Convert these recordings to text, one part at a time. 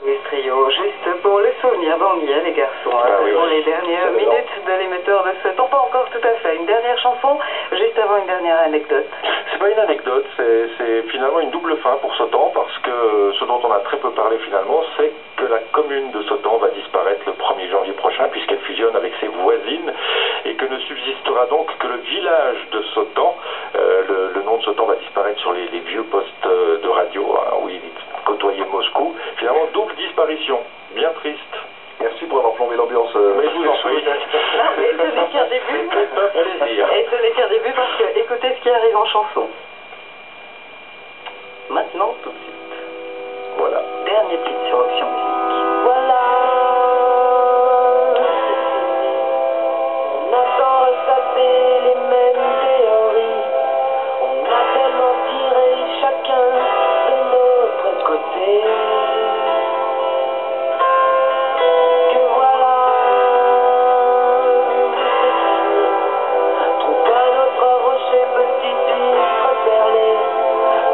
Trio, juste pour le souvenir, bon, il y a les garçons, pour les dernières minutes de l'émetteur de ce temps, pas encore tout à fait. Une dernière chanson, juste avant une dernière anecdote. C'est pas une anecdote, c'est finalement une double fin pour Sautan, parce que ce dont on a très peu parlé finalement, c'est que la commune de Sautan va disparaître le 1er janvier prochain, puisqu'elle fusionne avec ses voisines, et que ne subsistera donc que le village de Sautan. Le nom de Sautan va disparaître sur les vieux postes de radio, hein, où il côtoyait Moscou. Finalement, double disparition, bien triste. Merci pour avoir plombé l'ambiance. Mais je vous en prie. Et ce n'est qu'un début. Et ce n'est qu'un début parce que écoutez ce qui arrive en chanson. Maintenant, tout de suite. Voilà. Dernier titre sur Option Musique. Voilà, on a tant ressassé les mêmes théories, on a tellement tiré chacun de notre côté, que voilà, trouve un autre rocher, petit huître perlé,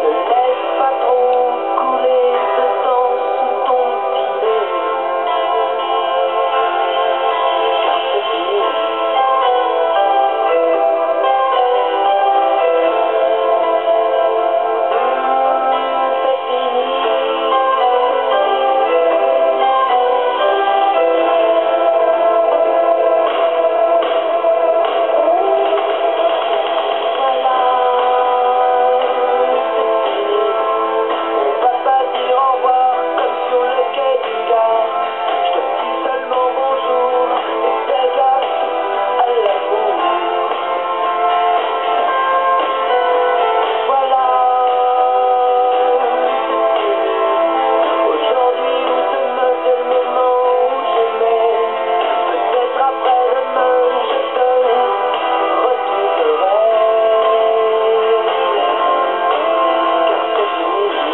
ne laisse pas trop couler de temps sous ton petit nez, car c'est fini. C'est fini. Voilà, c'est fini. On va pas dire au revoir comme sur le quai du Gard. Je te dis seulement bonjour et fais gaffe à l'amour. Voilà, c'est fini. Aujourd'hui ou demain c'est le moment où j'aimais. Peut-être après-demain je te retrouverai. Car c'est fini. J'ai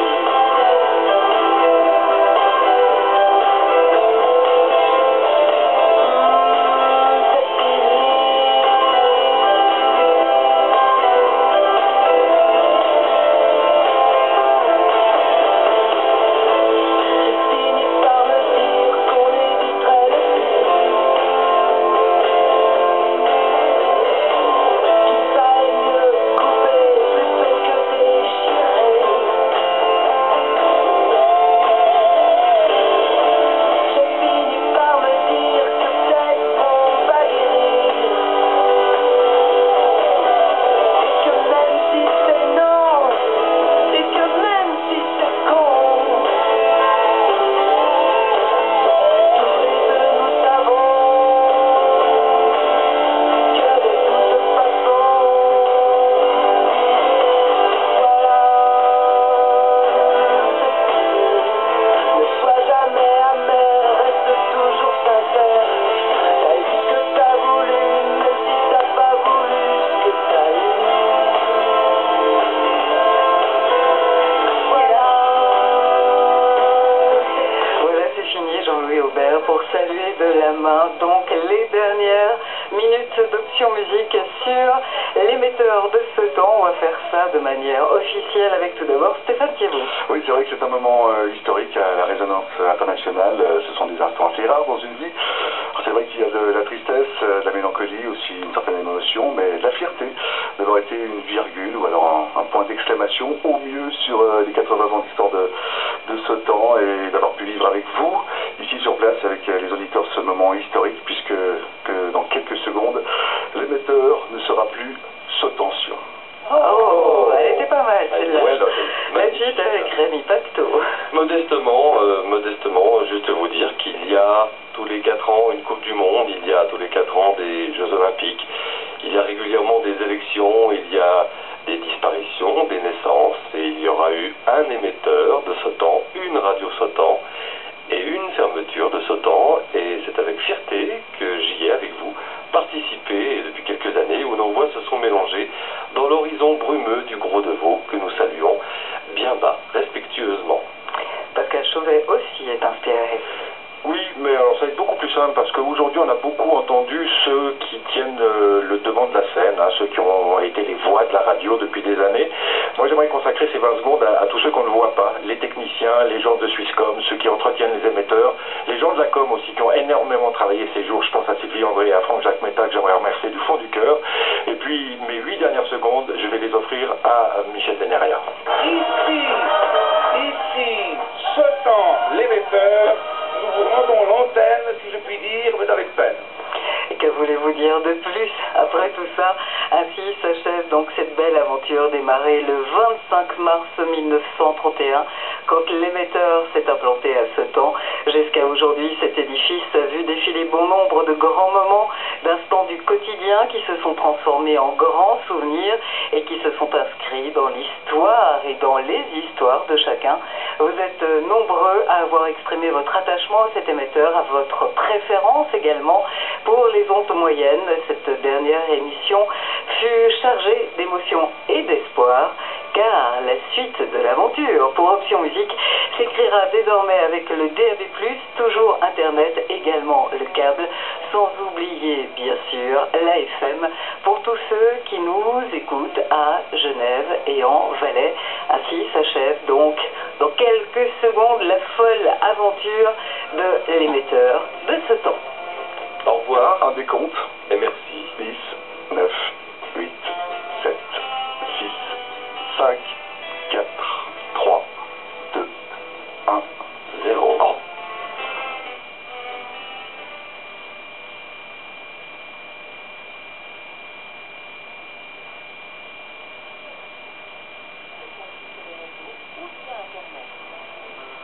fini par me dire qu'on éviterait le pire, qu'il fallait mieux couper plutôt que déchirer. J'ai fini par me dire que peut-être on va guérir, et que même si c'est non, et que même si c'est con, tous les deux nous savons que de toute façon, voilà, c'est fini. Ne sois jamais amer, reste toujours sincère. T'as eu ce que t'as voulu, même si t'as pas voulu ce que t'as eu. Voilà, Voilà, c'est fini, Jean-Louis Aubert, pour saluer de la main donc les dernières minutes d'Option Musique sur l'émetteur de ce temps. On va faire ça de manière officielle avec tout d'abord Stéphane Thierry. Oui, c'est vrai que c'est un moment historique à la résonance internationale. Ce sont des instants assez rares dans une vie. Alors, c'est vrai qu'il y a de la tristesse, de la mélancolie, aussi une certaine émotion, mais de la fierté d'avoir été une virgule ou alors un point d'exclamation au mieux sur les 80 ans d'histoire de ce temps, et d'avoir pu vivre avec vous, ici sur place, avec les auditeurs, ce moment historique, puisque dans quelques secondes, l'émetteur ne sera plus Sautension. Oh, elle était pas mal celle-là. Ouais, La suite avec Rémi Pacto. Modestement, juste vous dire qu'il y a tous les 4 ans une Coupe du Monde, il y a tous les 4 ans des Jeux Olympiques, il y a régulièrement des élections, il y a des disparitions, des naissances, et il y aura eu un émetteur de Sautan, une radio Sautan, et une fermeture de Sautan, et c'est avec fierté que j'y ai simple parce qu'aujourd'hui on a beaucoup entendu ceux qui tiennent le devant de la scène, hein, ceux qui ont été les voix de la radio depuis des années. Moi j'aimerais consacrer ces 20 secondes à tous ceux qu'on ne voit pas, les techniciens, les gens de Swisscom, ceux qui entretiennent les émetteurs, les gens de la com aussi qui ont énormément travaillé ces jours. Je pense à Sylvie André et à Franck-Jacques Metta que j'aimerais remercier du fond du cœur. Et puis mes 8 dernières secondes, je vais les offrir à Michel Deneria. Ici, Sotan, l'émetteur, nous vous rendons l'antenne, si je puis dire, mais avec peine. Et que voulez-vous dire de plus? Après tout ça, ainsi s'achève donc cette belle aventure démarrée le 25 mars 1931, quand l'émetteur s'est implanté à Sedan. Jusqu'à aujourd'hui, cet édifice a vu défiler bon nombre de grands moments, d'instants du quotidien qui se sont transformés en grands souvenirs et qui se sont inscrits dans l'histoire et dans les histoires de chacun. Vous êtes nombreux à avoir exprimé votre attachement à cet émetteur, à votre préférence également pour les ondes moyennes. Cette dernière émission fut chargée d'émotions et d'espoir, car la suite de l'aventure pour Option Musique s'écrira désormais avec le DAB+, toujours Internet, également le câble, sans oublier bien sûr la FM pour tous ceux qui nous écoutent à Genève et en Valais. Ainsi s'achève donc dans quelques secondes la folle aventure de l'émetteur de ce temps. Au revoir, un décompte. Et merci. 10, 9, 8, 7, 6, 5, 4, 3, 2, 1, 0.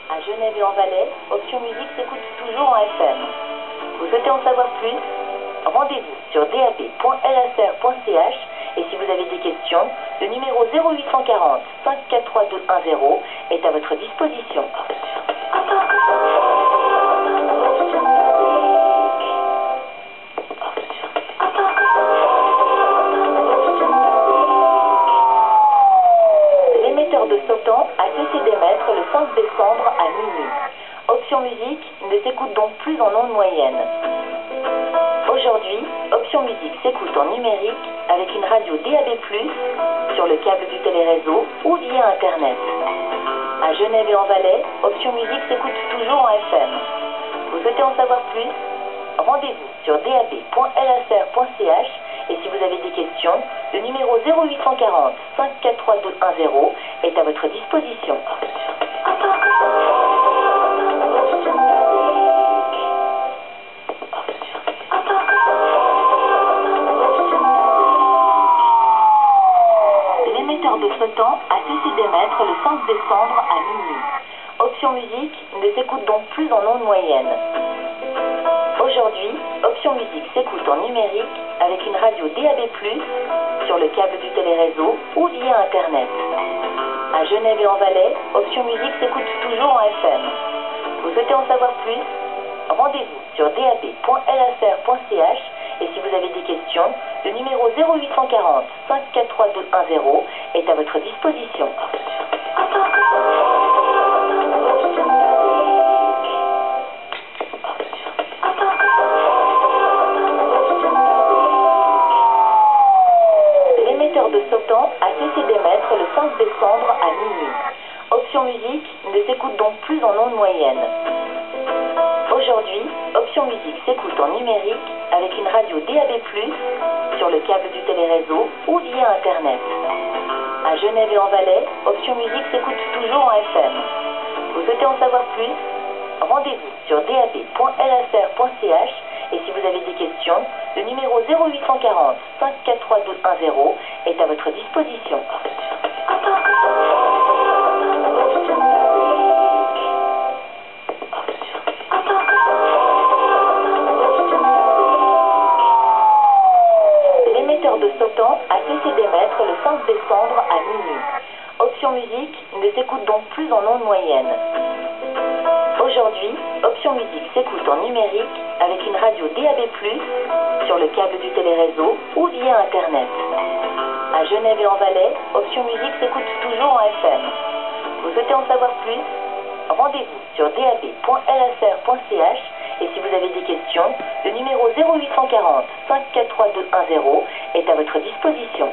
À Genève et en Valais, Option Musique s'écoute toujours en FM. Vous souhaitez en savoir plus? Rendez-vous sur dab.lsr.ch et si vous avez des questions, le numéro 0840 543 210 est à votre disposition. L'émetteur de Sotan a cessé d'émettre le 5 décembre à minuit. Option Musique ne s'écoute donc plus en ondes moyennes. Aujourd'hui, Option Musique s'écoute en numérique avec une radio DAB+, sur le câble du téléréseau ou via Internet. À Genève et en Valais, Option Musique s'écoute toujours en FM. Vous souhaitez en savoir plus? Rendez-vous sur dab.lsr.ch et si vous avez des questions, le numéro 0840 543 210 est à votre disposition. L'émetteur de Sotan a cessé d'émettre le 5 décembre à minuit. Option Musique ne s'écoute donc plus en ondes moyennes. Aujourd'hui, Option Musique s'écoute en numérique avec une radio DAB+, sur le câble du téléréseau ou via Internet. À Genève et en Valais, Option Musique s'écoute toujours en FM. Vous souhaitez en savoir plus? Rendez-vous sur dab.lsr.ch et si vous avez des questions, le numéro 0840 543 210 est à votre disposition. L'émetteur de Sotan a cessé d'émettre le 5 décembre à minuit. Option Musique ne s'écoute donc plus en ondes moyennes. Aujourd'hui, Option Musique s'écoute en numérique avec une radio DAB+, sur le câble du téléréseau ou via Internet. À Genève et en Valais, Option Musique s'écoute toujours en FM. Vous souhaitez en savoir plus? Rendez-vous sur dab.lsr.ch et si vous avez des questions, le numéro 0840 543 210 est à votre disposition. L'émetteur de Sotan a cessé d'émettre le 5 décembre à minuit. Option Musique ne s'écoute donc plus en ondes moyennes. Aujourd'hui, Option Musique s'écoute en numérique avec une radio DAB+, sur le câble du téléréseau ou via Internet. À Genève et en Valais, Option Musique s'écoute toujours en FM. Vous souhaitez en savoir plus? Rendez-vous sur dab.lsr.ch Et si vous avez des questions, le numéro 0840 543210 est à votre disposition.